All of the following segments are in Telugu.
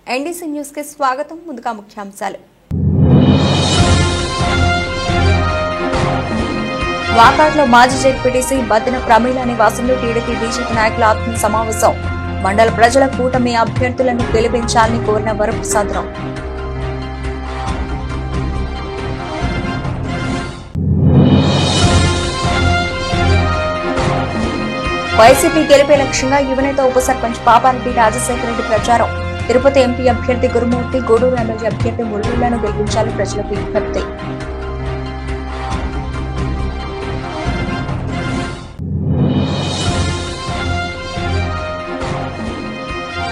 ఎన్డీసీ న్యూస్ కి స్వాగతం. ముందుగా ముఖ్యాంశాలు. వాకాట్లో మాజీ జెడ్పీటీసీ బద్దెన ప్రమీల నివాసంలో టీడీపీ బీజేపీ నాయకుల ఆత్మీయ సమావేశం. మండల ప్రజల కూటమి అభ్యర్థులను గెలిపించాలని కోరిన వరప్రసాదరావు. వైసీపీ గెలిపే లక్ష్యంగా యువనేత ఉప సర్పంచ్ పాపారెడ్డి రాజశేఖర రెడ్డి ప్రచారం. తిరుపతి ఎంపీ అభ్యర్థి గురుమూర్తి, గూడూరు ఎమ్మెల్యే అభ్యర్థి మురళీలను గెలిపించాలని ప్రజలకు విజ్ఞప్తి.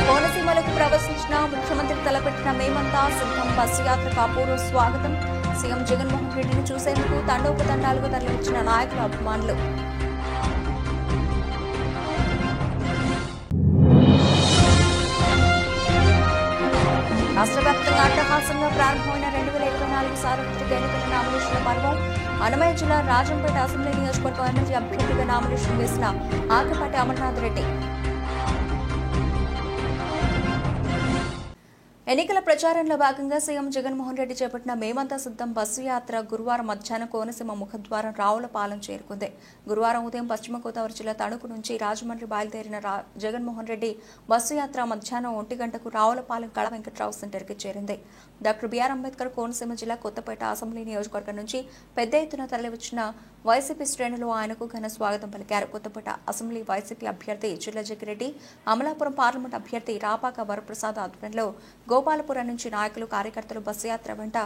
కోనసీమలకు ప్రవేశించిన ముఖ్యమంత్రి తలపెట్టిన మేమంతా సిద్ధం బస్సు యాత్రకు అపూర్వ స్వాగతం. సీఎం జగన్మోహన్ రెడ్డిని చూసేందుకు తండోపతండాలుగా తరలివచ్చిన నాయకుల అభిమానులు. రాష్ట్ర వ్యాప్తంగా అట్టహాసంగా ప్రారంభమైన 2024 సార్వత్రిక ఎన్నికల నామినేషన్ల పర్వం. అన్నమయ్య జిల్లా రాజంపేట అసెంబ్లీ నియోజకవర్గం ఎమ్మెల్యే అభ్యర్థిగా నామినేషన్ వేసిన ఆకపాటి అమర్నాథ్ రెడ్డి. ఎన్నికల ప్రచారంలో భాగంగా సీఎం జగన్మోహన్ రెడ్డి చేపట్టిన మేమంతా సిద్ధం బస్సు యాత్ర గురువారం మధ్యాహ్నం కోనసీమ ముఖద్వారం రావులపాలెం చేరుకుంది. గురువారం ఉదయం పశ్చిమ గోదావరి జిల్లా తణుకు నుంచి రాజమండ్రి బయలుదేరిన జగన్మోహన్ రెడ్డి బస్సు యాత్ర మధ్యాహ్నం 1 గంటకు రావులపాలెం కళ వెంకట్రావు సెంటర్కి చేరింది. డాక్టర్ బిఆర్ అంబేద్కర్ కోనసీమ జిల్లా కొత్తపేట అసెంబ్లీ నియోజకవర్గం నుంచి పెద్ద ఎత్తున తరలివచ్చిన వైసీపీ శ్రేణులు ఆయనకు ఘన స్వాగతం పలికారు. కొత్తపేట అసెంబ్లీ వైసీపీ అభ్యర్థి చిల్ల జగ్గిరెడ్డి, అమలాపురం పార్లమెంట్ అభ్యర్థి రాపాక వరప్రసాద్ ఆధ్వర్యంలో గోపాలపురం నుంచి నాయకులు, కార్యకర్తలు బస్సు యాత్ర వెంట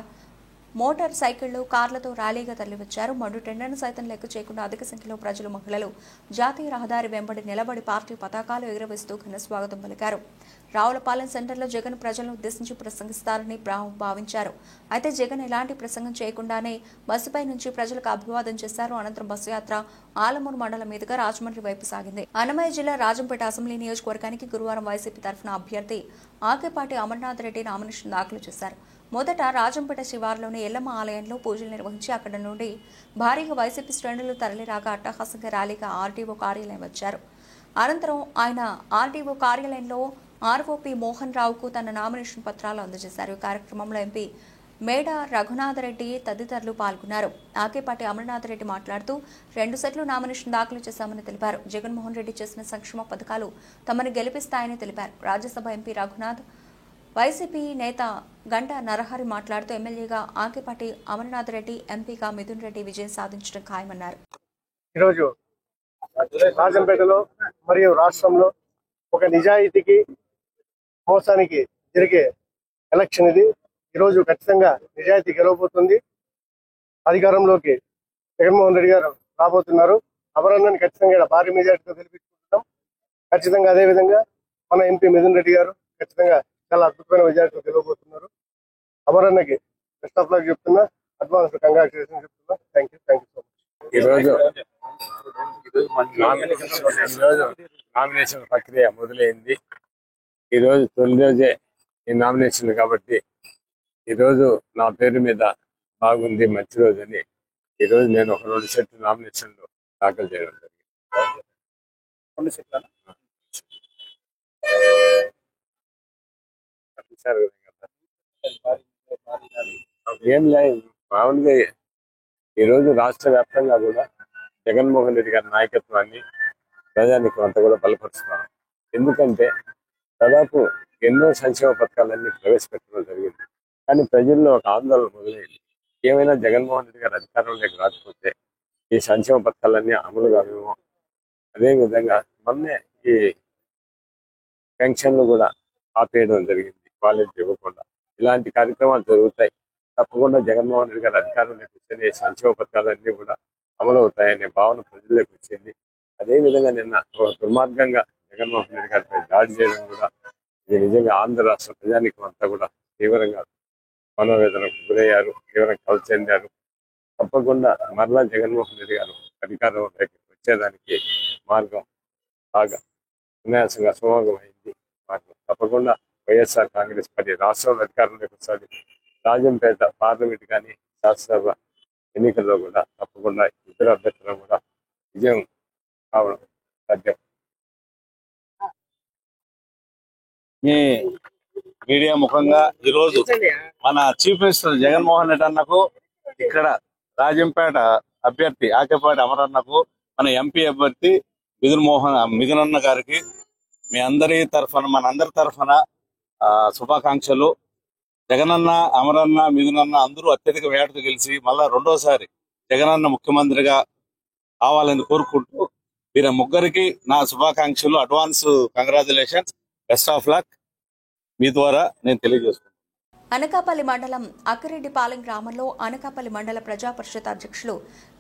మోటార్ సైకిళ్లు, కార్లతో ర్యాలీగా తరలివచ్చారు. మండు టెండర్ను సైతం లెక్క చేయకుండా అధిక సంఖ్యలో ప్రజలు, మహిళలు జాతీయ రహదారి వెంబడి నిలబడి పార్టీ పతాకాలు ఎగురవేస్తూ ఘన స్వాగతం పలికారు. రావులపాలెం సెంటర్లో జగన్ ప్రజలను ఉద్దేశించి ప్రసంగిస్తారని భావించారు. అయితే జగన్ ఎలాంటి ప్రసంగం చేయకుండానే బస్సుపై నుంచి ప్రజలకు అభివాదం చేశారు. అనంతరం బస్సు యాత్ర ఆలమూరు మండలం మీదుగా రాజమండ్రి వైపు సాగింది. అన్నమయ్య జిల్లా రాజంపేట అసెంబ్లీ నియోజకవర్గానికి గురువారం వైసీపీ తరఫున అభ్యర్థి ఆకేపాటి అమర్నాథ్ రెడ్డి నామినేషన్ దాఖలు చేశారు. మొదట రాజంపేట శివారులోని ఎల్లమ్మ ఆలయంలో పూజలు నిర్వహించి అక్కడి నుండి భారీగా వైసీపీ శ్రేణులు తరలిరాగా అట్టహాసంగా ర్యాలీగా ఆర్డీఓ కార్యాలయం వచ్చారు. అనంతరం ఆయన ఆర్డీఓ కార్యాలయంలో ఆర్ఓపీ మోహన్ రావుకు తన నామినేషన్ పత్రాలు అందజేశారు. ఈ కార్యక్రమంలో ఎంపీ మేడ రఘునాథరెడ్డి తదితరులు పాల్గొన్నారు. ఆకేపాటి అమర్నాథ్ రెడ్డి మాట్లాడుతూ 2 సెట్లు నామినేషన్ దాఖలు చేశామని తెలిపారు. జగన్మోహన్ రెడ్డి చేసిన సంక్షేమ పథకాలు తమను గెలిపిస్తాయని తెలిపారు. రాజ్యసభ ఎంపీ రఘునాథ్, వైసీపీ నేత గంట నరహరి మాట్లాడుతూ ఎమ్మెల్యేగా ఆకేపాటి అమర్నాథ్ రెడ్డి, ఎంపీగా మిథున్ రెడ్డి విజయం సాధించడం ఖాయమన్నారు. ఈరోజు రాజంపేటలో మరియు రాష్ట్రంలో ఒక నిజాయితీకి, మోసానికి జరిగే ఎలక్షన్ ఇది. ఈరోజు ఖచ్చితంగా నిజాయితీ గెలవబోతుంది. అధికారంలోకి జగన్మోహన్ రెడ్డి గారు రాబోతున్నారు. అమరన్నని ఖచ్చితంగా భారీ మెజార్టీతో గెలిపించుకుంటున్నాం. ఖచ్చితంగా అదేవిధంగా మన ఎంపీ మిథున్ రెడ్డి గారు ఖచ్చితంగా చాలా అద్భుతమైన మెజార్టీతో గెలవబోతున్నారు. అమరన్నకి బెస్ట్ ఆఫ్ లక్ చెప్తున్నా, అడ్వాన్స్ కంగ్రాచులేషన్ చెప్తున్నా. Thank you so much. ఈరోజు నామినేషన్ ప్రక్రియ మొదలైంది. ఈరోజు తొలి రోజే ఈ నామినేషన్ కాబట్టి ఈరోజు నా పేరు మీద బాగుంది, మంచి రోజు అని ఈరోజు నేను ఒక 2 సెట్లు నామినేషన్లు దాఖలు చేయడం జరిగింది. ఏం లేదు, మామూలుగా ఈరోజు రాష్ట్ర వ్యాప్తంగా కూడా జగన్మోహన్ రెడ్డి గారి నాయకత్వాన్ని ప్రజానికి అంతా కూడా బలపరుస్తున్నాం. ఎందుకంటే దాదాపు ఎన్నో సంక్షేమ పథకాలన్నీ ప్రవేశపెట్టడం జరిగింది. కానీ ప్రజల్లో ఒక ఆందోళన మొదలైంది. ఏమైనా జగన్మోహన్ రెడ్డి గారు అధికారంలోకి రాకపోతే ఈ సంక్షేమ పథకాలన్నీ అమలు కావేమో. అదేవిధంగా మొన్నే ఈ పెన్షన్లు కూడా ఆపేయడం జరిగింది, వాళ్ళకి ఇవ్వకుండా. ఇలాంటి కార్యక్రమాలు జరుగుతాయి. తప్పకుండా జగన్మోహన్ రెడ్డి గారు అధికారంలోకి వస్తేనే సంక్షేమ పథకాలన్నీ కూడా అమలు అవుతాయనే భావన ప్రజల్లోకి వచ్చింది. అదేవిధంగా నిన్న ఒక దుర్మార్గంగా జగన్మోహన్ రెడ్డి గారిపై దాడి చేయడం కూడా ఇది నిజంగా ఆంధ్ర రాష్ట్ర ప్రజానీకం అంతా కూడా తీవ్రంగా మనోవేదనకు గురయ్యారు, తీవ్రంగా కలత చెందారు. తప్పకుండా మరలా జగన్మోహన్ రెడ్డి గారు అధికారంలోకి వచ్చేదానికి మార్గం బాగా విన్యాసంగా సుమోగమైంది. తప్పకుండా వైఎస్ఆర్ కాంగ్రెస్ పార్టీ రాష్ట్రంలో అధికారంలోకి వస్తుంది. రాజంపేట పార్లమెంట్ కానీ శాసనసభ ఎన్నికల్లో కూడా తప్పకుండా ఇతర అభ్యర్థులను కూడా విజయం కావడం సాధ్యం. మీ మీడియా ముఖంగా ఈరోజు మన చీఫ్ మినిస్టర్ జగన్మోహన్ రెడ్డి అన్నకు ఇక్కడ రాజంపేట అభ్యర్థి ఆకేపాటి అమరన్నకు మన ఎంపీ అభ్యర్థి మిథునన్న గారికి మీ అందరి తరఫున మనందరి తరఫున శుభాకాంక్షలు. జగనన్న, అమరన్న, మిథునన్న అందరూ అత్యధిక వేటతో గెలిచి మళ్ళా రెండోసారి జగనన్న ముఖ్యమంత్రిగా కావాలని కోరుకుంటూ వీరి ముగ్గురికి నా శుభాకాంక్షలు. Advance congratulations, best of luck మీ ద్వారా నేను తెలియజేస్తున్నాను. అనకాపల్లి మండలం అక్కిరెడ్డిపాలెం గ్రామంలో అనకాపల్లి మండల ప్రజా పరిషత్ అధ్యక్షులు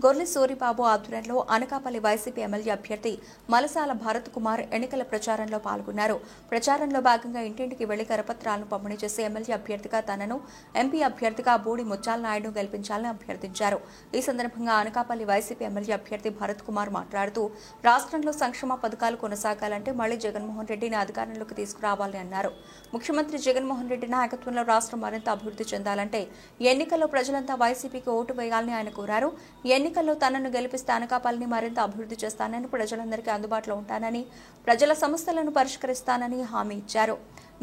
గొర్లె సూరిబాబు ఆధ్వర్యంలో అనకాపల్లి వైసీపీ ఎమ్మెల్యే అభ్యర్థి మలసాల భరత్ కుమార్ ఎన్నికల ప్రచారంలో పాల్గొన్నారు. ప్రచారంలో భాగంగా ఇంటింటికి వెళ్లి కరపత్రాలను పంపిణీ చేసి ఎమ్మెల్యే అభ్యర్థిగా తనను, ఎంపీ అభ్యర్థిగా బూడి ముత్యాల నాయుడును గెలిపించాలని అభ్యర్థించారు. ఈ సందర్భంగా అనకాపల్లి వైసీపీ ఎమ్మెల్యే అభ్యర్థి భరత్ కుమార్ మాట్లాడుతూ రాష్ట్రంలో సంక్షేమ పథకాలు కొనసాగాలంటే మళ్లీ జగన్మోహన్ రెడ్డిని అధికారంలోకి తీసుకురావాలని అన్నారు. ముఖ్యమంత్రి జగన్మోహన్ రెడ్డి నాయకత్వంలో రాష్ట్రం మరింత అభివృద్ధి చెందాలంటే ఎన్నికల్లో ప్రజలంతా వైసీపీకి ఓటు వేయాలని ఆయన కోరారు. ఎన్నికల్లో తనను గెలిపిస్తే అనకాపల్లిని మరింత అభివృద్ధి చేస్తానని, ప్రజలందరికీ అందుబాటులో ఉంటానని, ప్రజల సమస్యలను పరిష్కరిస్తానని హామీ ఇచ్చారు.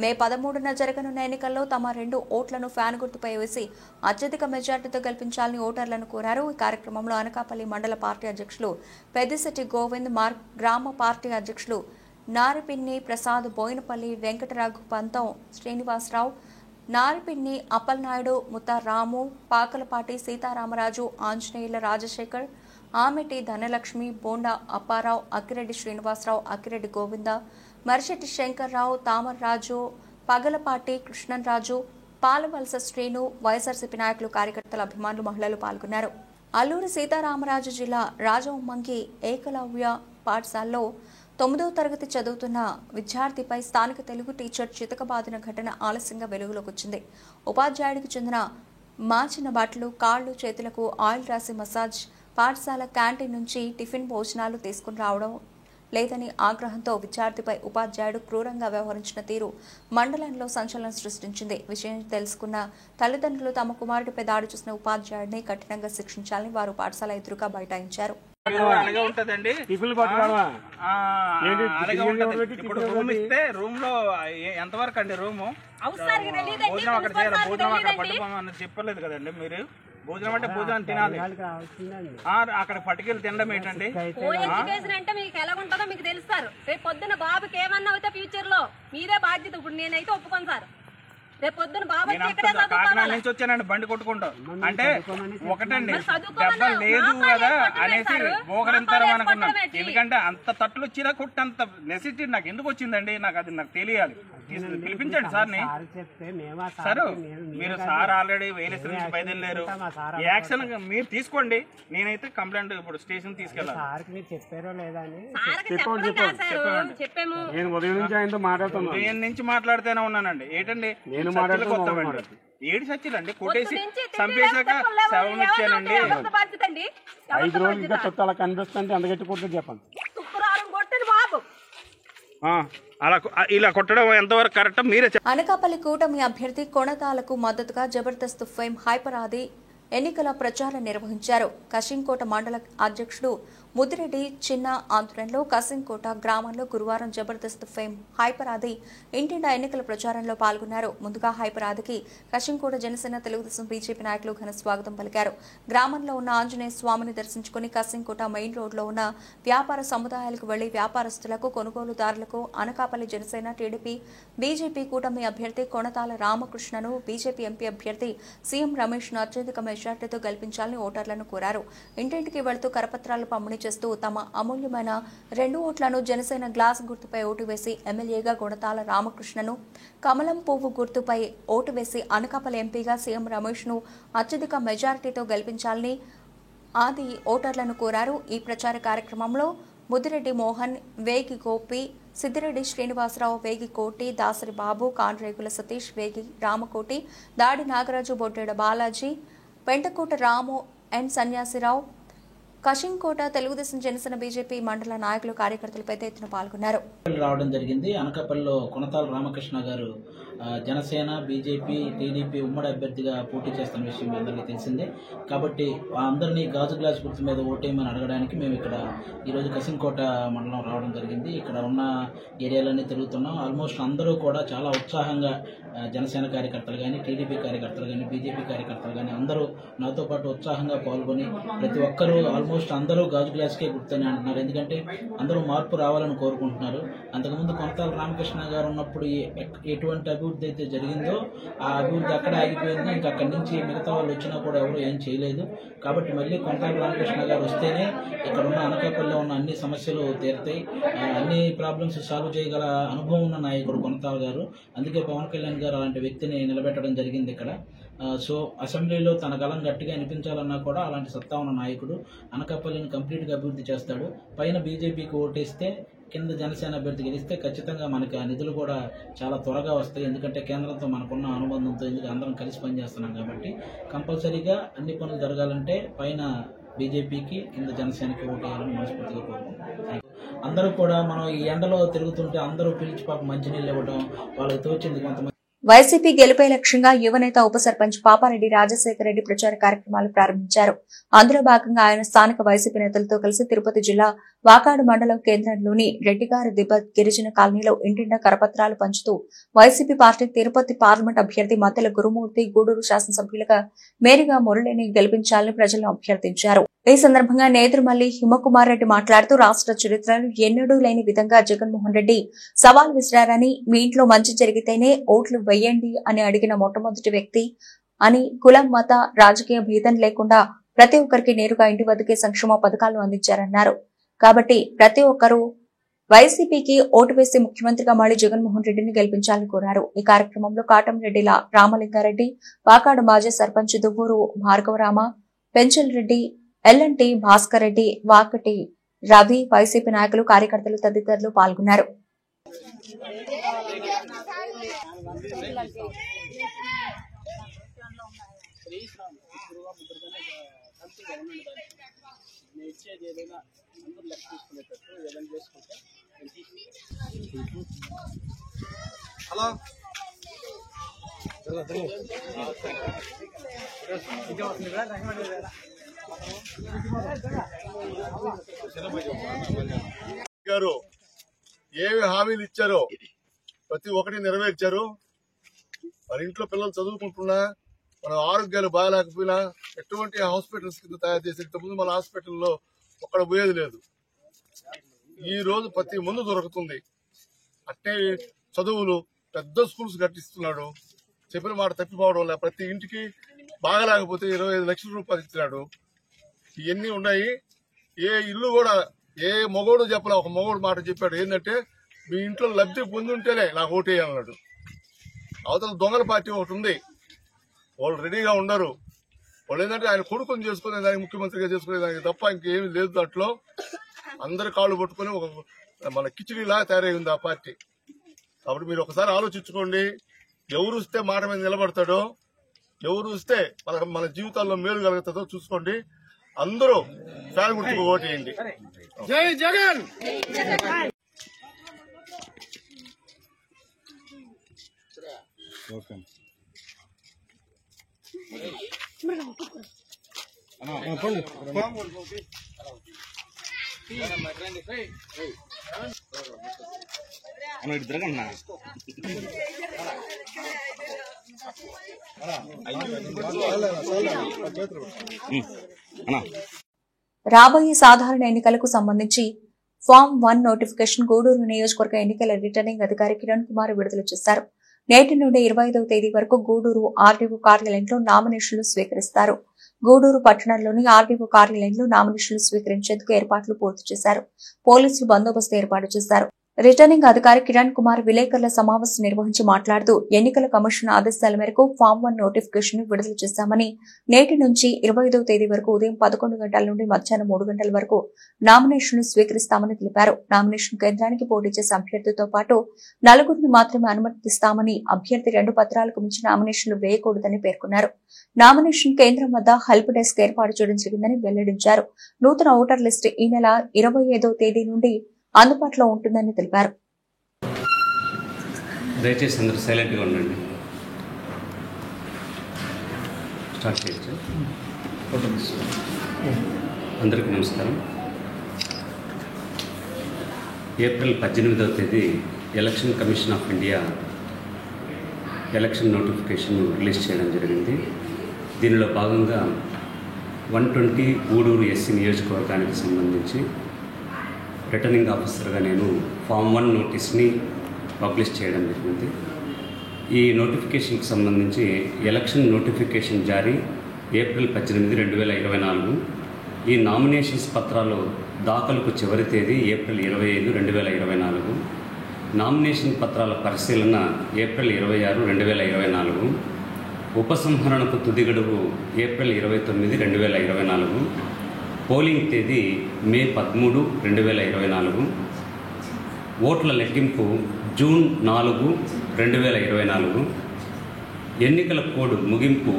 మే 13న జరగనున్న ఎన్నికల్లో తమ 2 ఓట్లను ఫ్యాన్ గుర్తుపై వేసి అత్యధిక మెజార్టీతో గెలిపించాలని ఓటర్లను కోరారు. ఈ కార్యక్రమంలో అనకాపల్లి మండల పార్టీ అధ్యక్షులు పెద్దిశెట్టి గోవింద్, గ్రామ పార్టీ అధ్యక్షులు నారిపిన్ని ప్రసాద్, బోయినపల్లి వెంకటరాఘు, పంతం శ్రీనివాసరావు, నారిపిన్ని అప్పలనాయుడు, ముత్తారాము, పాకలపాటి సీతారామరాజు, ఆంజనేయుల రాజశేఖర్, ఆమెటి ధనలక్ష్మి, బోండా అప్పారావు, అక్కిరెడ్డి శ్రీనివాసరావు, అక్కిరెడ్డి గోవింద, మరిశెట్టి శంకర్రావు, తామర్రాజు, పగలపాటి కృష్ణరాజు, పాలవలస శ్రీను, వైఎస్ఆర్సీపీ నాయకులు, కార్యకర్తల, అభిమానులు, మహిళలు పాల్గొన్నారు. అల్లూరి సీతారామరాజు జిల్లా రాజవొమ్మంగి ఏకలవ్య పాఠశాలలో 9వ తరగతి చదువుతున్న విద్యార్థిపై స్థానిక తెలుగు టీచర్ చితకబాదిన ఘటన ఆలస్యంగా వెలుగులోకి వచ్చింది. ఉపాధ్యాయుడికి చెందిన మార్చిన బట్టలు, కాళ్లు, చేతులకు ఆయిల్ రాసి మసాజ్, పాఠశాల క్యాంటీన్ నుంచి టిఫిన్ భోజనాలు తీసుకుని రావడం లేదని ఆగ్రహంతో విద్యార్థిపై ఉపాధ్యాయుడు క్రూరంగా వ్యవహరించిన తీరు మండలంలో సంచలనం సృష్టించింది. విషయం తెలుసుకున్న తల్లిదండ్రులు తమ కుమారుడిపై దాడి చేసిన ఉపాధ్యాయుడిని కఠినంగా శిక్షించాలని వారు పాఠశాల ఎదురుగా బైఠాయించారు. ఇప్పుడు రూమ్ ఇస్తే రూమ్ లో ఎంతవరకు అండి? రూము భోజనం అక్కడ చేయాలి, భోజనం అక్కడ పట్టుకోమని చెప్పలేదు కదండి మీరు. భోజనం అంటే భోజనం తినాలి, అక్కడ పట్టుకెళ్ళి తినడం ఏంటండి? అంటే మీకు ఎలా ఉంటుందో మీకు తెలుస్తారు. రేపు పొద్దున బాబుకి ఏమన్నా అయితే ఫ్యూచర్ లో మీరే బాధ్యత. ఇప్పుడు నేనైతే ఒప్పుకోను సార్. రేపు పొద్దున బాబు కాకినాడ నుంచి వచ్చానండి బండి కొట్టుకుంటా అంటే ఒకటండి దెబ్బ లేదు కదా అనేసి బోగరింతారు అనుకున్నాను. ఎందుకంటే అంత తట్లు వచ్చినా కొట్టంత నెసిటీ నాకు ఎందుకు వచ్చిందండి? నాకు తెలియాలి. పిలిపించండి సార్ని. సార్ మీరు సార్ ఆల్రెడీ వేలేశ్వరం నుంచి బయలుదేరారు, యాక్షన్ మీరు తీసుకోండి. నేనైతే కంప్లైంట్ ఇప్పుడు స్టేషన్ తీసుకెళ్ళాలి. నేను ఉదయం నుంచి ఆయనతో మాట్లాడుతున్నాను. ఉదయం నుంచి మాట్లాడుతూనే ఉన్నానండి. ఏంటండి ఏడు సచ్చిలండి కొట్టేసి చంపేశాక శవం ఇచ్చానండి. 5 రోజులుగా చుట్టాల కనిపిస్తుంటే అందగట్టి కొట్టదు చెప్పండి. అలా ఇలా కొట్టడం ఎంతవరకు కరెక్ట్ మీరే. అనకాపల్లి కూటమి అభ్యర్థి కొణతాలకు మద్దతుగా జబర్దస్త్ ఫేమ్ హైపర్ ఆది ఎన్నికల ప్రచారం నిర్వహించారు. కశింకోట మండల అధ్యక్షుడు ముదిరెడ్డి చిన్న ఆధ్వర్యంలో కశింకోట గ్రామంలో గురువారం జబర్దస్త్ ఫేమ్ హైపర్ ఆది ఇంటింటా ఎన్నికల ప్రచారంలో పాల్గొన్నారు. ముందుగా హైపర్ ఆదికి కశింకోట జనసేన, తెలుగుదేశం, బీజేపీ నాయకులు ఘన స్వాగతం పలికారు. గ్రామంలో ఉన్న ఆంజనేయ స్వామిని దర్శించుకుని కశింకోట మెయిన్ రోడ్లో ఉన్న వ్యాపార సముదాయాలకు వెళ్లి వ్యాపారస్తులకు, కొనుగోలుదారులకు అనకాపల్లి జనసేన, టీడీపీ, బీజేపీ కూటమి అభ్యర్థి కొణతాల రామకృష్ణను, బీజేపీ ఎంపీ అభ్యర్థి సీఎం రమేష్ను అత్యధిక మెజార్టీతో గెలిపించాలని ఓటర్లను కోరారు. ఇంటింటికి వెళుతూ కరపత్రాలు పంపిణీ చేస్తూ తమ అమూల్యమైన 2 ఓట్లను జనసేన గ్లాస్ గుర్తుపై ఓటు వేసి ఎమ్మెల్యేగా కొణతాల రామకృష్ణను, కమలం పువ్వు గుర్తుపై ఓటు వేసి అనకాపల్లి ఎంపీగా సీఎం రమేష్ను అత్యధిక మెజారిటీతో గెలిపించాలని ఆది ఓటర్లను కోరారు. ఈ ప్రచార కార్యక్రమంలో ముదిరెడ్డి మోహన్, వేగి గోపి, సిద్దిరెడ్డి శ్రీనివాసరావు, వేగి కోటి, దాసరి బాబు, కాండ్రేగుల సతీష్, వేగి రామకోటి, దాడి నాగరాజు, బొడ్డేడ బాలాజీ, పెంటకోట రాము అండ్ సన్యాసిరావు, కశింకోట తెలుగుదేశం, జనసేన, బీజేపీ మండల నాయకులు, కార్యకర్తలు పెద్ద ఎత్తున పాల్గొన్నారు. రావడం జరిగింది. అనకాపల్లిలో కొణతాల రామకృష్ణ గారు జనసేన, బీజేపీ, టీడీపీ ఉమ్మడి అభ్యర్థిగా పోటీ చేస్తున్న విషయం మీ అందరికీ తెలిసిందే. కాబట్టి అందరినీ గాజు గ్లాస్ గుర్తు మీద ఓటేయమని అడగడానికి మేము ఇక్కడ ఈరోజు కసింకోట మండలం రావడం జరిగింది. ఇక్కడ ఉన్న ఏరియాలన్నీ తిరుగుతున్నాం. ఆల్మోస్ట్ అందరూ కూడా చాలా ఉత్సాహంగా జనసేన కార్యకర్తలు కానీ, టీడీపీ కార్యకర్తలు కానీ, బీజేపీ కార్యకర్తలు కానీ అందరూ నాతో పాటు ఉత్సాహంగా పాల్గొని ప్రతి ఒక్కరూ ఆల్మోస్ట్ అందరూ గాజు గ్లాస్కే గుర్తని అంటున్నారు. ఎందుకంటే అందరూ మార్పు రావాలని కోరుకుంటున్నారు. అంతకుముందు కొంతాల రామకృష్ణ గారు ఉన్నప్పుడు ఎటువంటి అభివృద్ధి అయితే జరిగిందో ఆ అభివృద్ధి అక్కడే ఆగిపోయింది. ఇంకా అక్కడి నుంచి మిగతా వాళ్ళు వచ్చినా కూడా ఎవరు ఏం చేయలేదు. కాబట్టి మళ్ళీ కొంతాల రామకృష్ణ గారు వస్తేనే ఇక్కడ ఉన్న అనకాపల్లిలో ఉన్న అన్ని సమస్యలు తీరుతాయి. అన్ని ప్రాబ్లమ్స్ సాల్వ్ చేయగల అనుభవం ఉన్న నాయకుడు కొంతాల గారు. అందుకే పవన్ కళ్యాణ్ గారు అలాంటి వ్యక్తిని నిలబెట్టడం జరిగింది ఇక్కడ. సో అసెంబ్లీలో తన గలం గట్టిగా అనిపించాలన్నా కూడా అలాంటి సత్తా ఉన్న నాయకుడు. అనకాపల్లిని కంప్లీట్గా అభివృద్ధి చేస్తాడు. పైన బీజేపీకి ఓటేస్తే కింద జనసేన అభ్యర్థి గెలిస్తే ఖచ్చితంగా మనకి ఆ నిధులు కూడా చాలా త్వరగా వస్తాయి. ఎందుకంటే కేంద్రంతో మనకున్న అనుబంధంతో అందరం కలిసి పనిచేస్తున్నాం కాబట్టి కంపల్సరీగా అన్ని పనులు జరగాలంటే పైన బీజేపీకి కింద జనసేనకి ఓటేయాలని మనస్ఫూర్తిగా కోరుకుంటున్నాం. అందరూ కూడా మనం ఈ ఎండలో తిరుగుతుంటే అందరూ పిలిచి పాప మంచినీళ్ళు ఇవ్వడం, వాళ్ళకి తోచింది కొంతమంది. వైసీపీ గెలుపే లక్ష్యంగా యువనేత ఉప సర్పంచ్ పాపారెడ్డి రాజశేఖర రెడ్డి ప్రచార కార్యక్రమాలు ప్రారంభించారు. అందులో భాగంగా ఆయన స్థానిక వైసీపీ నేతలతో కలిసి తిరుపతి జిల్లా వాకాడు మండలం కేంద్రంలోని రెడ్డిగారి దిబ్బ గిరిజన కాలనీలో ఇంటిండా కరపత్రాలు పంచుతూ వైసీపీ పార్టీ తిరుపతి పార్లమెంట్ అభ్యర్థి మద్దెల గురుమూర్తి, గూడూరు శాసనసభ్యులుగా మేరీగా మురళిని గెలిపించాలని ప్రజలను అభ్యర్థించారు. ఈ సందర్భంగా నేదురుమల్లి హిమకుమార్ రెడ్డి మాట్లాడుతూ రాష్ట్ర చరిత్రలో ఎన్నడూ లేని విధంగా జగన్మోహన్ రెడ్డి సవాల్ విసిరారని, మీ ఇంట్లో మంచి జరిగితేనే ఓట్లు వెయ్యండి అని అడిగిన మొట్టమొదటి వ్యక్తి అని, కులం, మత, రాజకీయ భేదం లేకుండా ప్రతి ఒక్కరికి నేరుగా ఇంటి వద్దకే సంక్షేమ పథకాలను అందించారన్నారు. కాబట్టి ప్రతి ఒక్కరూ వైసీపీకి ఓటు వేసి ముఖ్యమంత్రిగా మళ్లీ జగన్మోహన్ రెడ్డిని గెలిపించాలని కోరారు. ఈ కార్యక్రమంలో కాటంరెడ్డిల రామలింగారెడ్డి, వాకాడు మాజీ సర్పంచ్ దువ్వూరు భార్గవరామ, పెంచల్ రెడ్డి, ఎల్ఎన్టీ భాస్కర్ రెడ్డి, వాకటి రవి, వైసీపీ నాయకులు, కార్యకర్తలు తదితరులు పాల్గొన్నారు. గారు ఏవి హామీలు ఇచ్చారో ప్రతి ఒక్కటి నెరవేర్చారు. మన ఇంట్లో పిల్లలు చదువుకుంటున్నా, మన ఆరోగ్యాలు బాగాలేకపోయినా ఎటువంటి హాస్పిటల్స్ కింద తయారు చేసి ఇంతకుముందు మన హాస్పిటల్లో ఒక్కడ పోయేది లేదు. ఈ రోజు ప్రతి ముందు దొరుకుతుంది. అట్టే చదువులు పెద్ద స్కూల్స్ కట్టిస్తున్నాడు. చెప్పిన మాట తప్పిపోవడం వల్ల ప్రతి ఇంటికి బాగలేకపోతే 25 లక్షల రూపాయలు ఇచ్చినాడు. ఇవన్నీ ఉన్నాయి. ఏ ఇల్లు కూడా ఏ మగోడు చెప్పలే, ఒక మగోడు మాట చెప్పాడు. ఏంటంటే మీ ఇంట్లో లబ్ధి పొంది ఉంటేనే నాకు ఓటేయాలన్నాడు. అవతల దొంగల పార్టీ ఒకటి ఉంది, వాళ్ళు రెడీగా ఉండరు. వాళ్ళు ఏంటంటే ఆయన కొడుకుని చేసుకునే దానికి, ముఖ్యమంత్రిగా చేసుకునే దానికి తప్ప ఇంకేమీ లేదు. దాంట్లో అందరి కాళ్ళు పట్టుకుని ఒక మన కిచిడీలా తయారై ఉంది ఆ పార్టీ. కాబట్టి మీరు ఒకసారి ఆలోచించుకోండి. ఎవరు వస్తే మాట మీద నిలబడతాడో, ఎవరు వస్తే మన జీవితాల్లో మేలు కలుగుతుందో చూసుకోండి. అందరూ ఫ్యాన్ గుర్తుకు ఓటేయండి. జై జగన్. రాబోయే సాధారణ ఎన్నికలకు సంబంధించి ఫామ్ 1 నోటిఫికేషన్ గూడూరు నియోజకవర్గ ఎన్నికల రిటర్నింగ్ అధికారి కిరణ్ కుమార్ విడుదల చేశారు. నేటి నుండి 25వ తేదీ వరకు గూడూరు ఆర్డీఓ కార్యాలయంలో నామినేషన్లు స్వీకరిస్తారు. గూడూరు పట్టణంలోని ఆర్డీఓ కార్యాలయంలో నామినేషన్లు స్వీకరించేందుకు ఏర్పాట్లు పూర్తి చేశారు. పోలీసులు బందోబస్తు ఏర్పాటు చేశారు. రిటర్నింగ్ అధికారి కిరణ్ కుమార్ విలేకరుల సమావేశం నిర్వహించి మాట్లాడుతూ ఎన్నికల కమిషన్ ఆదేశాల మేరకు ఫామ్ 1 నోటిఫికేషన్ విడుదల చేశామని, నేటి నుంచి 25వ తేదీ వరకు ఉదయం 11 గంటల నుండి మధ్యాహ్నం 3 గంటల వరకు నామినేషన్లు స్వీకరిస్తామని తెలిపారు. నామినేషన్ కేంద్రానికి పోటీ చేసే అభ్యర్థితో పాటు 4 మాత్రమే అనుమతిస్తామని, అభ్యర్థి 2 పత్రాలకు మించి నామినేషన్లు వేయకూడదని పేర్కొన్నారు. నామినేషన్ కేంద్రం వద్ద హెల్ప్ డెస్క్ ఏర్పాటు చేయడం జరిగిందని వెల్లడించారు. నూతన ఓటర్ లిస్టు ఈ నెల 25వ తేదీ నుండి అందుబాటులో ఉంటుందని తెలిపారు. దయచేసి అందరూ సైలెంట్గా ఉండండి. స్టార్ట్ చేయొచ్చు. అందరికీ నమస్కారం. ఏప్రిల్ 18వ తేదీ election commission of India election notification release చేయడం జరిగింది. దీనిలో భాగంగా 120 గూడూరు ఎస్సీ నియోజకవర్గానికి సంబంధించి రిటర్నింగ్ ఆఫీసర్గా నేను ఫామ్ 1 నోటీస్ని పబ్లిష్ చేయడం జరిగింది. ఈ నోటిఫికేషన్కి సంబంధించి ఎలక్షన్ నోటిఫికేషన్ జారీ ఏప్రిల్ 18, 2024. ఈ నామినేషన్స్ పత్రాలు దాఖలకు చివరి తేదీ ఏప్రిల్ 25, 2024. నామినేషన్ పత్రాల పరిశీలన ఏప్రిల్ 26, 2024. ఉపసంహరణకు తుది గడువు ఏప్రిల్ 29, 2024. పోలింగ్ తేదీ మే 13, 2024. ఓట్ల లెక్కింపు జూన్ 4, 2024. ఎన్నికల కోడ్ ముగింపు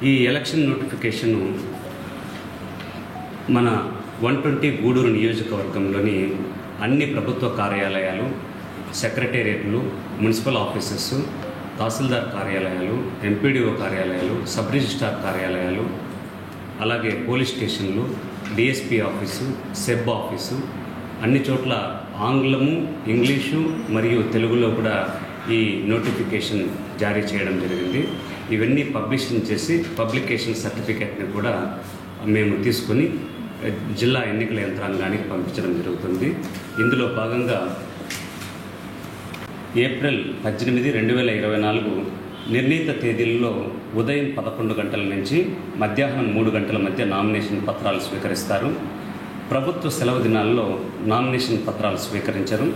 ఈ ఎలక్షన్ నోటిఫికేషను మన 120 గూడూరు నియోజకవర్గంలోని అన్ని ప్రభుత్వ కార్యాలయాలు, సెక్రటేరియట్లు, మున్సిపల్ ఆఫీసెస్, తహసీల్దార్ కార్యాలయాలు, ఎంపీడీఓ కార్యాలయాలు, సబ్ రిజిస్ట్రార్ కార్యాలయాలు, అలాగే పోలీస్ స్టేషన్లు, డిఎస్పీ ఆఫీసు, సెబ్ ఆఫీసు, అన్ని చోట్ల ఆంగ్లము, ఇంగ్లీషు మరియు తెలుగులో కూడా ఈ నోటిఫికేషన్ జారీ చేయడం జరిగింది. ఇవన్నీ పబ్లిషన్ చేసి పబ్లికేషన్ సర్టిఫికేట్ని కూడా మేము తీసుకొని జిల్లా ఎన్నికల యంత్రాంగానికి పంపించడం జరుగుతుంది. ఇందులో భాగంగా ఏప్రిల్ 18, 2024 నిర్ణీత తేదీల్లో ఉదయం 11 గంటల నుంచి మధ్యాహ్నం 3 గంటల మధ్య నామినేషన్ పత్రాలు స్వీకరిస్తారు. ప్రభుత్వ సెలవు దినాల్లో నామినేషన్ పత్రాలు స్వీకరించరు.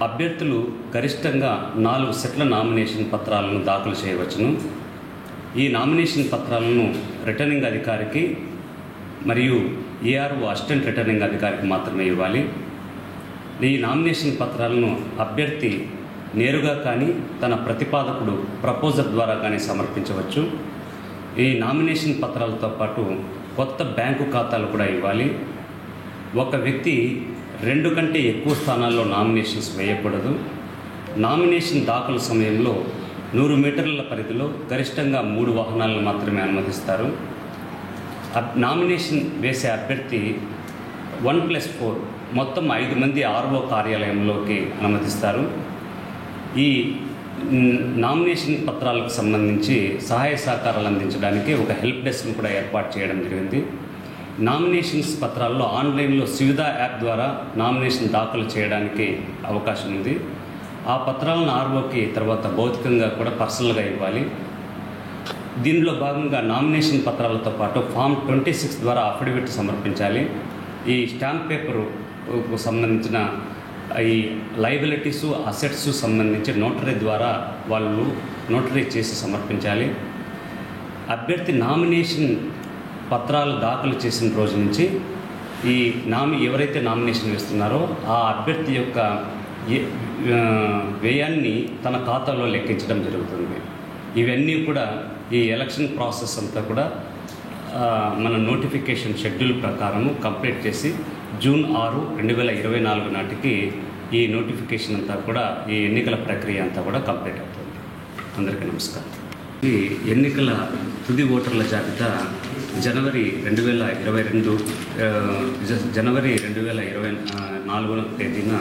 అభ్యర్థులు గరిష్టంగా 4 సెట్ల నామినేషన్ పత్రాలను దాఖలు చేయవచ్చును. ఈ నామినేషన్ పత్రాలను రిటర్నింగ్ అధికారికి మరియు ఏఆర్ఓ అసిస్టెంట్ రిటర్నింగ్ అధికారికి మాత్రమే ఇవ్వాలి. ఈ నామినేషన్ పత్రాలను అభ్యర్థి నేరుగా కానీ తన ప్రతిపాదకుడు ప్రపోజల్ ద్వారా కానీ సమర్పించవచ్చు. ఈ నామినేషన్ పత్రాలతో పాటు కొత్త బ్యాంకు ఖాతాలు కూడా ఇవ్వాలి. ఒక వ్యక్తి 2 కంటే ఎక్కువ స్థానాల్లో నామినేషన్స్ వేయకూడదు. నామినేషన్ దాఖలు సమయంలో 100 మీటర్ల పరిధిలో గరిష్టంగా 3 వాహనాలను మాత్రమే అనుమతిస్తారు. నామినేషన్ వేసే అభ్యర్థి 1+4 మొత్తం 5 మంది ఆర్ఓ కార్యాలయంలోకి అనుమతిస్తారు. ఈ నామినేషన్ పత్రాలకు సంబంధించి సహాయ సహకారాలు అందించడానికి ఒక హెల్ప్ డెస్క్ను కూడా ఏర్పాటు చేయడం జరిగింది. నామినేషన్స్ పత్రాల్లో ఆన్లైన్లో సువిధా యాప్ ద్వారా నామినేషన్ దాఖలు చేయడానికి అవకాశం ఉంది. ఆ పత్రాలను ఆర్ఓకి తర్వాత భౌతికంగా కూడా పర్సనల్గా ఇవ్వాలి. దీనిలో భాగంగా నామినేషన్ పత్రాలతో పాటు ఫామ్ 26 ద్వారా అఫిడవిట్ సమర్పించాలి. ఈ స్టాంప్ పేపర్కు సంబంధించిన ఈ లయబిలిటీసు, అసెట్స్ సంబంధించి నోటరీ ద్వారా వాళ్ళు నోటరీ చేసి సమర్పించాలి. అభ్యర్థి నామినేషన్ పత్రాలు దాఖలు చేసిన రోజు నుంచి ఈ ఎవరైతే నామినేషన్ వేస్తున్నారో ఆ అభ్యర్థి యొక్క వ్యయాన్ని తన ఖాతాలో లెక్కించడం జరుగుతుంది. ఇవన్నీ కూడా ఈ ఎలక్షన్ ప్రాసెస్ అంతా కూడా మన నోటిఫికేషన్ షెడ్యూల్ ప్రకారము కంప్లీట్ చేసి జూన్ 6, 2024 నాటికి ఈ నోటిఫికేషన్ అంతా కూడా ఈ ఎన్నికల ప్రక్రియ అంతా కూడా కంప్లీట్ అవుతుంది. అందరికీ నమస్కారం. ఈ ఎన్నికల తుది ఓటర్ల జాబితా జనవరి 2024 తేదీన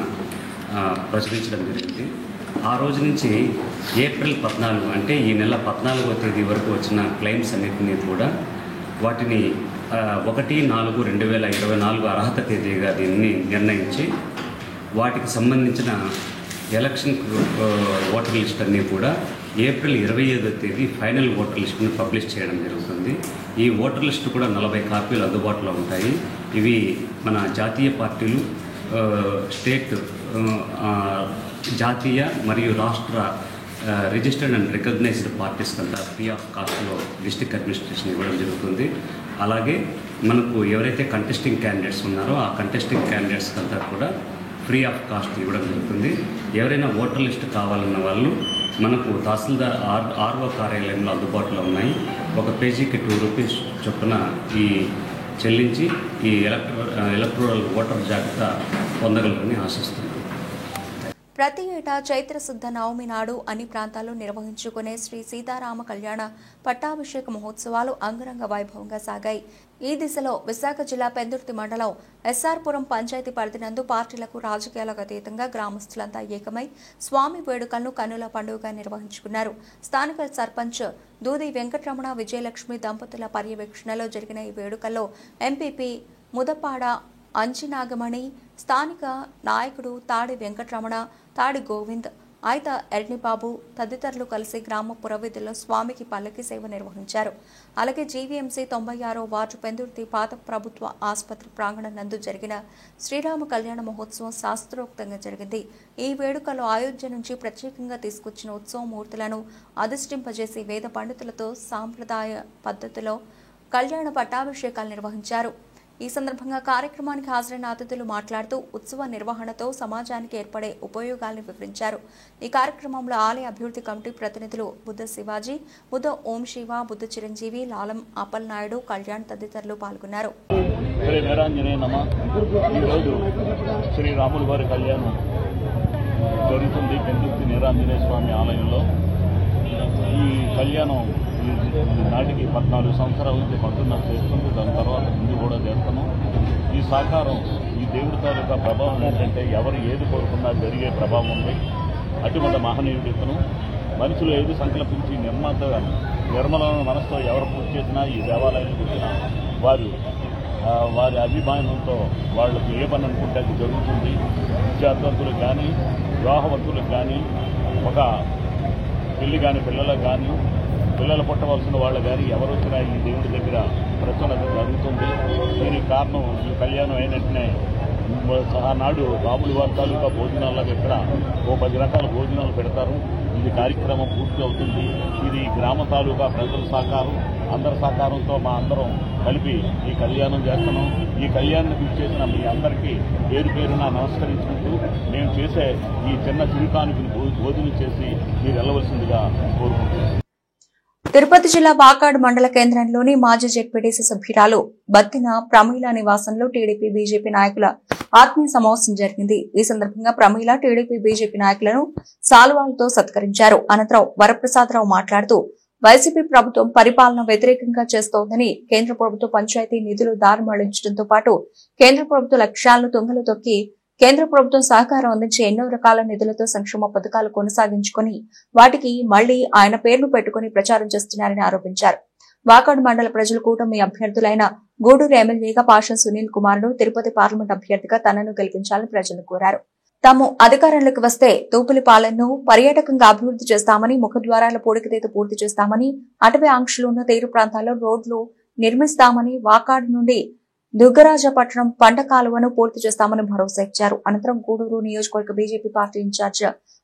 ప్రచురించడం జరిగింది. ఆ రోజు నుంచి ఏప్రిల్ 14 అంటే ఈ నెల 14వ తేదీ వరకు వచ్చిన క్లెయిమ్స్ అన్నింటినీ కూడా వాటిని 1/4/2024 అర్హత తేదీగా దీన్ని నిర్ణయించి వాటికి సంబంధించిన ఎలక్షన్ ఓటర్ లిస్ట్ అన్నీ కూడా ఏప్రిల్ 25వ తేదీ ఫైనల్ ఓటర్ లిస్ట్ని పబ్లిష్ చేయడం జరుగుతుంది. ఈ ఓటర్ లిస్ట్ కూడా 40 కాపీలు అందుబాటులో ఉంటాయి. ఇవి మన జాతీయ పార్టీలు, స్టేట్, జాతీయ మరియు రాష్ట్ర రిజిస్టర్డ్ అండ్ రికగ్నైజ్డ్ పార్టీస్ అంతా ఫ్రీ ఆఫ్ కాస్ట్లో డిస్ట్రిక్ట్ అడ్మినిస్ట్రేషన్ ఇవ్వడం జరుగుతుంది. అలాగే మనకు ఎవరైతే కంటెస్టింగ్ క్యాండిడేట్స్ ఉన్నారో ఆ కంటెస్టింగ్ క్యాండిడేట్స్ అంతా కూడా ఫ్రీ ఆఫ్ కాస్ట్ ఇవ్వడం జరుగుతుంది. ఎవరైనా ఓటర్ లిస్ట్ కావాలన్న వాళ్ళు మనకు తహసీల్దార్ ఆర్ఓ కార్యాలయంలో అందుబాటులో ఉన్నాయి. ఒక పేజీకి 2 రూపీస్ చొప్పున ఈ చెల్లించి ఈ ఎలక్టోరల్ ఓటర్ జాబితా పొందగలరని ఆశిస్తున్నాను. ప్రతి ఏటా చైత్రశుద్ధ నవమి నాడు అన్ని ప్రాంతాల్లో నిర్వహించుకునే శ్రీ సీతారామ కళ్యాణ పట్టాభిషేక మహోత్సవాలు అంగరంగ వైభవంగా సాగాయి. ఈ దిశలో విశాఖ జిల్లా పెందుర్తి మండలం ఎస్ఆర్పురం పంచాయతీ పరిధినందు పార్టీలకు రాజకీయాలకు అతీతంగా గ్రామస్తులంతా ఏకమై స్వామి వేడుకలను కన్నుల పండుగగా నిర్వహించుకున్నారు. స్థానిక సర్పంచ్ దూది వెంకటరమణ విజయలక్ష్మి దంపతుల పర్యవేక్షణలో జరిగిన ఈ వేడుకల్లో ఎంపీపీ ముదపాడ అంజినాగమణి, స్థానిక నాయకుడు తాడి వెంకటరమణ, తాడి గోవింద్, ఆయత ఎర్నిబాబు తదితరులు కలిసి గ్రామ పురవీధుల్లో స్వామికి పల్లకి సేవ నిర్వహించారు. అలాగే జీవీఎంసీ 96వ వార్డు పెందుర్తి పాత ప్రభుత్వ ఆసుపత్రి ప్రాంగణం నందు జరిగిన శ్రీరామ కళ్యాణ మహోత్సవం శాస్త్రోక్తంగా జరిగింది. ఈ వేడుకలో అయోధ్య నుంచి ప్రత్యేకంగా తీసుకొచ్చిన ఉత్సవమూర్తులను అధిష్ఠింపజేసి వేద పండితులతో సాంప్రదాయ పద్ధతిలో కళ్యాణ పట్టాభిషేకాలు నిర్వహించారు. ఈ సందర్భంగా కార్యక్రమానికి హాజరైన అతిథులు మాట్లాడుతూ ఉత్సవ నిర్వహణతో సమాజానికి ఏర్పడే ఉపయోగాలను వివరించారు. ఈ కార్యక్రమంలో ఆలయ అభివృద్ధి కమిటీ ప్రతినిధులు బుద్ధ శివాజీ, బుద్ధ ఓం శివ, బుద్ధ చిరంజీవి, లాలం అప్పల్ నాయుడు, కళ్యాణ్ తదితరులు పాల్గొన్నారు. శ్రీరాముల వారి కళ్యాణం జరుగుతుంది పెందుర్తి నీరాంజనేయ స్వామి ఆలయంలో. ఈ కళ్యాణం నాటికి 14 సంవత్సరాల నుంచి పట్టున్నర చేస్తుంది. దాని తర్వాత ముందు కూడా చేస్తాము. ఈ సహకారం ఈ దేవుడి తాలూకా ప్రభావం ఏంటంటే ఎవరు ఏది కోరుకున్నా జరిగే ప్రభావం ఉంది. అటువంటి మహనీయుడు ఇతను. మనుషులు ఏది సంకల్పించి నిర్మలమైన మనసుతో ఎవరు పూజ చేసినా ఈ దేవాలయానికి వచ్చిన వారి అభిమానంతో వాళ్ళకి ఏ పని అనుకుంటే అది జరుగుతుంది. విద్యార్థులకు కానీ వివాహవంతులకు కానీ ఒక పెళ్లి కాని పిల్లలకు కానీ పిల్లలు పుట్టవలసిన వాళ్ళు కానీ ఎవరు వచ్చినా ఈ దేవుడి దగ్గర ప్రసన్నత జరుగుతుంది. దీనికి కారణం ఈ కళ్యాణం అయినట్టునే నాడు రాముల వారి తాలూకా భోజనాలకు ఇక్కడ 10 రకాల భోజనాలు పెడతారు. ఇది కార్యక్రమం పూర్తి అవుతుంది. ఇది గ్రామ తాలూకా ప్రజల సహకారం, అందరి సహకారంతో మా అందరం కలిపి ఈ కళ్యాణం చేస్తున్నాం. ఈ కళ్యాణానికి ఇచ్చేసిన మీ అందరికీ పేరు పేరున నమస్కరించుకుంటూ మేము చేసే ఈ చిన్న చిరుకానికి భోజనం చేసి మీరు వెళ్ళవలసిందిగా కోరుకుంటున్నాం. తిరుపతి జిల్లా వాకాడు మండల కేంద్రంలోని మాజీ జెడ్పీటీసీ సభ్యురాలు బత్తిన ప్రమీల నివాసంలో టీడీపీ బీజేపీ నాయకుల ఆత్మీయ సమావేశం జరిగింది. ఈ సందర్భంగా ప్రమీల టీడీపీ బీజేపీ నాయకులను సాల్వాలతో సత్కరించారు. అనంతరం వరప్రసాదరావు మాట్లాడుతూ వైసీపీ ప్రభుత్వం పరిపాలన వ్యతిరేకంగా చేస్తోందని, కేంద్ర ప్రభుత్వ పంచాయతీ నిధులు దారి మళ్లించడంతో పాటు కేంద్ర ప్రభుత్వ లక్ష్యాలను తుంగలు తొక్కి కేంద్ర ప్రభుత్వం సహకారం అందించే ఎన్నో రకాల నిధులతో సంక్షేమ పథకాలు కొనసాగించుకుని వాటికి మళ్లీ ఆయన పేర్లు పెట్టుకుని ప్రచారం చేస్తున్నారని ఆరోపించారు. వాకాడు మండల ప్రజలు కూటమి అభ్యర్థులైన గూడూరు ఎమ్మెల్యేగా పాషా సునీల్ కుమార్ను, తిరుపతి పార్లమెంట్ అభ్యర్థిగా తనను గెలిపించాలని ప్రజలు కోరారు. తాము అధికారంలోకి వస్తే తూపులిపాలెంను పర్యాటకంగా అభివృద్ధి చేస్తామని, ముఖద్వారాల పూడికతీత పూర్తి చేస్తామని, అటవీ ఆంక్షలు ఉన్న తీరు ప్రాంతాల్లో రోడ్లు నిర్మిస్తామని, వాకాడు నుండి దుగ్గరాజపట్నం పంట కాలువను పూర్తి చేస్తామని భరోసా ఇచ్చారు. అనంతరం గూడూరు నియోజకవర్గ BJP party incharge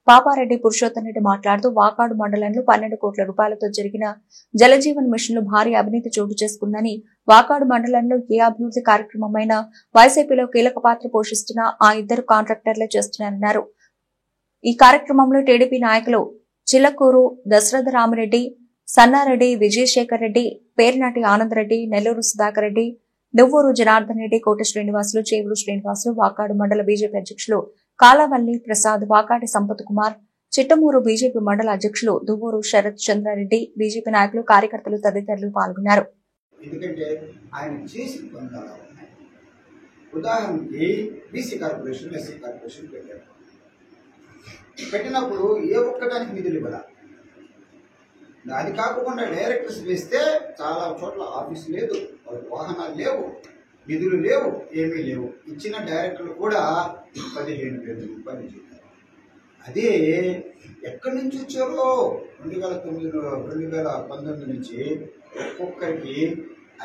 Papareddy Purushottam Reddy మాట్లాడుతూ వాకాడు మండలంలో 12 కోట్ల రూపాయలతో జరిగిన జలజీవన్ మిషన్ లో భారీ అవినీతి చోటు చేసుకుందని, వాకాడు మండలంలో ఏ అభివృద్ధి కార్యక్రమమైనా వైసీపీలో కీలక పాత్ర పోషిస్తున్న ఆ 2 కాంట్రాక్టర్లే చేస్తున్నారన్నారు. ఈ కార్యక్రమంలో టీడీపీ నాయకులు చిలకూరు దశరథ రామిరెడ్డి, సన్నారెడ్డి, విజయశేఖర్ రెడ్డి, పేర్నాటి ఆనందరెడ్డి, నెల్లూరు సుధాకర్ రెడ్డి, నువ్వూరు జనార్దన్ రెడ్డి, కోట శ్రీనివాసులు, చేవూరు శ్రీనివాసులు, వాకాడు మండల బీజేపీ అధ్యక్షులు కాలవల్లి ప్రసాద్, వాకాటి సంపత్ కుమార్, చిట్టమూరు బీజేపీ మండల అధ్యక్షులు దువ్వూరు శరత్ చంద్రారెడ్డి, బీజేపీ నాయకులు, కార్యకర్తలు తదితరులు పాల్గొన్నారు. ఎందుకంటే ఆయన చేసి ఉదాహరణకి బీసీ కార్పొరేషన్, ఎస్సీ కార్పొరేషన్ పెట్టారు. పెట్టినప్పుడు ఏ ఒక్కటానికి నిధులు ఇవ్వాల. అది కాకుండా డైరెక్టర్స్ వేస్తే చాలా చోట్ల ఆఫీస్ లేదు, వాహనాలు లేవు, నిధులు లేవు, ఏమీ లేవు. ఇచ్చిన డైరెక్టర్లు కూడా 15,000 రూపాయలు చెప్పారు. అదే ఎక్కడి నుంచి వచ్చారో 2019 నుంచి ఒక్కొక్కరికి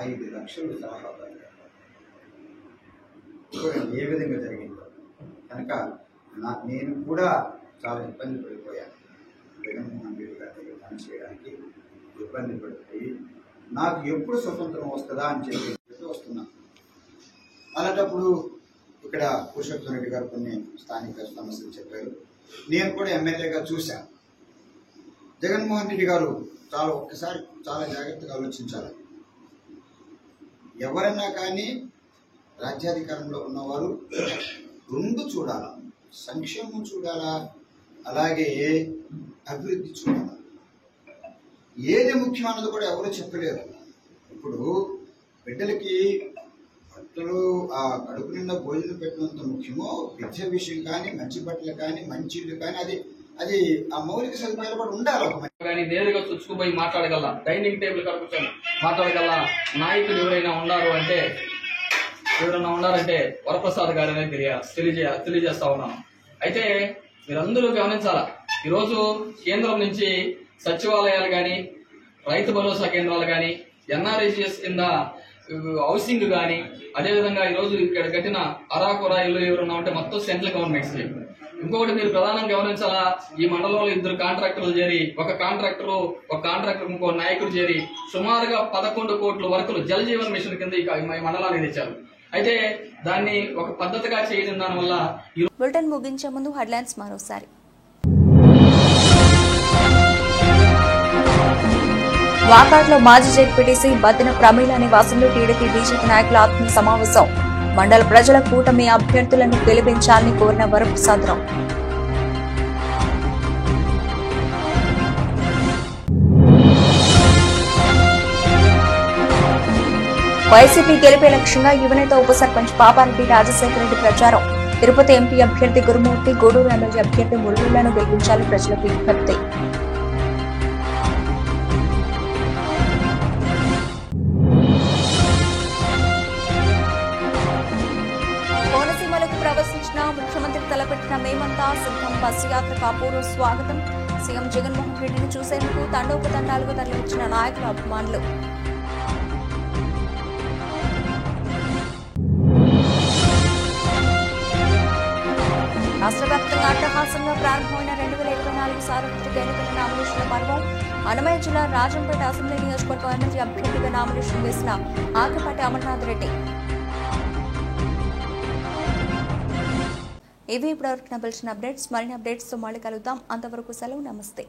5 లక్షలు సలహా ఏ విధంగా జరిగిందో. కనుక నేను కూడా చాలా ఇబ్బంది పడిపోయాను. జగన్మోహన్ రెడ్డి గారి దగ్గర పనిచేయడానికి ఇబ్బంది పడిపోయి నాకు ఎప్పుడు స్వతంత్రం వస్తుందా అని చెప్పి వస్తున్నాను. అలాంటప్పుడు ఇక్కడ పురుషోత్తం రెడ్డి గారు కొన్ని స్థానిక సమస్యలు చెప్పారు. నేను కూడా ఎమ్మెల్యేగా చూశాను. జగన్మోహన్ రెడ్డి గారు చాలా ఒక్కసారి చాలా జాగ్రత్తగా ఆలోచించాలి. ఎవరైనా కానీ రాజ్యాధికారంలో ఉన్నవారు రెండు చూడాలా, సంక్షేమం చూడాలా, అలాగే అభివృద్ధి చూడాలా. ఏది ముఖ్యమైనది కూడా ఎవరు చెప్పలేరు. ఇప్పుడు బిడ్డలకి బట్టలు ఆ కడుపు నిండా భోజనం పెట్టినంత ముఖ్యమో విద్య విషయం కానీ, మంచి బట్టలు కానీ, మంచి ఇల్లు కానీ, అది ఆ మౌలిక సదుపాయాలు కూడా ఉండాలి. కానీ నేరుగా చుచ్చుకుపోయి మాట్లాడగల, డైనింగ్ టేబుల్ కడుపుకొని మాట్లాడగల నాయకులు ఎవరైనా ఉన్నారంటే వరప్రసాద్ గారనే తెలియజేస్తా ఉన్నాను. అయితే మీరందరూ గమనించాలా, ఈరోజు కేంద్రం నుంచి సచివాలయాలు కానీ, రైతు భరోసా కేంద్రాలు కానీ, ఎన్ఆర్ఐజిఎస్ కింద హౌసింగ్ కానీ, అదేవిధంగా ఈరోజు ఇక్కడ కట్టిన అరాకొరా ఇల్లు ఎవరన్నా ఉంటే మొత్తం సెంట్రల్ గవర్నమెంట్స్. ఇంకొకటి మీరు ప్రధానంగా గమనించాలా, ఈ మండలంలో 2 కాంట్రాక్టర్లు చేరి, ఒక కాంట్రాక్టర్ ఇంకో నాయకుడు చేరి సుమారుగా 11 కోట్ల వర్కులు జల్ జీవన్ మిషన్ కింద ఈ మండలానికి తెచ్చారు. అయితే దాన్ని ఒక పద్ధతిగా చేయడం దానివల్ల. బులెటిన్ ముగించే ముందు హెడ్లైన్స్ మరోసారి. వాకాడ్లో మాజీ జెడ్పీటీసీ బద్దిన ప్రమీల నివాసంలో టీడీపీ బీజేపీ నాయకుల ఆత్మీయ సమావేశం. మండల ప్రజల కూటమి అభ్యర్థులను గెలిపించాలని కోరిన వరప్రసాదరావు. వైసీపీ గెలిపే లక్ష్యంగా యువనేత ఉప సర్పంచ్ పాపారెడ్డి రాజశేఖర రెడ్డి ప్రచారం. తిరుపతి ఎంపీ అభ్యర్థి గురుమూర్తి, గూడూరు ఎమ్మెల్యే అభ్యర్థి మురళీలను గెలిపించాలని ప్రజలకు విజ్ఞప్తి. కోనసీమలకు ప్రవేశించిన ముఖ్యమంత్రి తలపెట్టిన మేమంతా సిద్ధం బస్సు యాత్రకు అపూర్వ స్వాగతం. సీఎం జగన్మోహన్ రెడ్డిని చూసేందుకు తండోపతండాలుగా తరలివచ్చిన నాయకుల అభిమానులు. రాష్ట్ర వ్యాప్తంగా అట్టహాసంగా ప్రారంభమైన 2024 సార్వత్రిక ఎన్నికల నామినేషన్ల పర్వం. అన్నమయ్య జిల్లా రాజంపేట అసెంబ్లీ నియోజకవర్గం ఎమ్మెల్యే అభ్యర్థిగా నామినేషన్ వేసిన ఆకపాటి అమర్నాథ్ రెడ్డి. ఇవి ఇప్పటివరకు పిలిచిన అప్డేట్స్. మరిన్ని అప్డేట్స్తో మళ్ళీ కలుద్దాం. అంతవరకు సెలవు. నమస్తే.